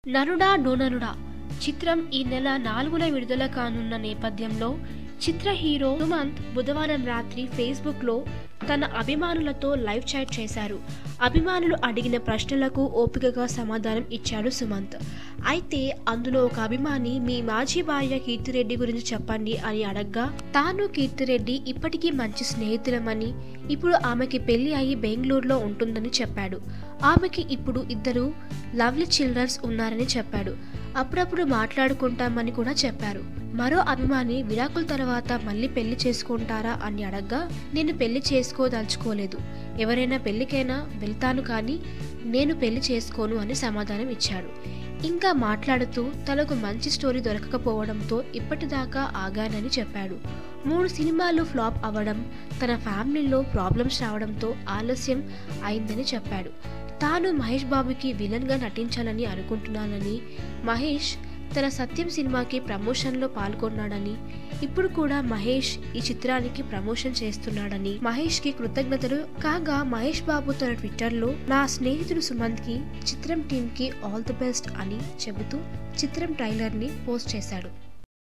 నరుడా డోనరుడా చిత్రం ఈ నెల 4న విడుదల కానున్న నేపథ్యంలో చిత్ర హీరో సుమంత్ బుధవారం రాత్రి ఫేస్బుక్లో తన అభిమానులతో లైవ్ చాట్ చేశారు. అభిమానులు అడిగిన ప్రశ్నలకు ఓపికగా సమాధానం ఇచ్చాడు సుమంత్. అయితే అందులో ఒక అభిమాని మీ మాజీ భార్య కీర్తిరెడ్డి గురించి చెప్పండి అని అడగ్గా తాను కీర్తిరెడ్డి ఇప్పటికీ మంచి స్నేహితులమని, ఇప్పుడు ఆమెకి పెళ్లి అయి బెంగళూరులో ఉంటుందని చెప్పాడు. ఆమెకి ఇప్పుడు 2 లవ్లీ చిల్డ్రన్స్ ఉన్నారని చెప్పాడు. అప్పుడప్పుడు మాట్లాడుకుంటామని కూడా చెప్పారు. మరో అభిమాని విడాకుల తర్వాత మళ్ళీ పెళ్లి చేసుకుంటారా అని అడగ్గా నేను పెళ్లి చేసుకోదలుచుకోలేదు, ఎవరైనా పెళ్లికైనా వెళ్తాను కానీ నేను పెళ్లి చేసుకోను అని సమాధానం ఇచ్చాడు. ఇంకా మాట్లాడుతూ తనకు మంచి స్టోరీ దొరకకపోవడంతో ఇప్పటిదాకా ఆగానని చెప్పాడు. 3 సినిమాలు ఫ్లాప్ అవ్వడం, తన ఫ్యామిలీలో ప్రాబ్లమ్స్ రావడంతో ఆలస్యం అయిందని చెప్పాడు. తాను మహేష్ బాబుకి విలన్గా నటించాలని అనుకుంటున్నానని, మహేష్ తన సత్యం సినిమాకి ప్రమోషన్లో పాల్గొన్నాడని, ఇప్పుడు కూడా మహేష్ ఈ చిత్రానికి ప్రమోషన్ చేస్తున్నాడని మహేష్కి కృతజ్ఞతలు. కాగా మహేష్ బాబు తన ట్విట్టర్లో నా స్నేహితుడు సుమంత్కి చిత్రం టీంకి ఆల్ ది బెస్ట్ అని చెబుతూ చిత్రం ట్రైలర్ని పోస్ట్ చేశాడు.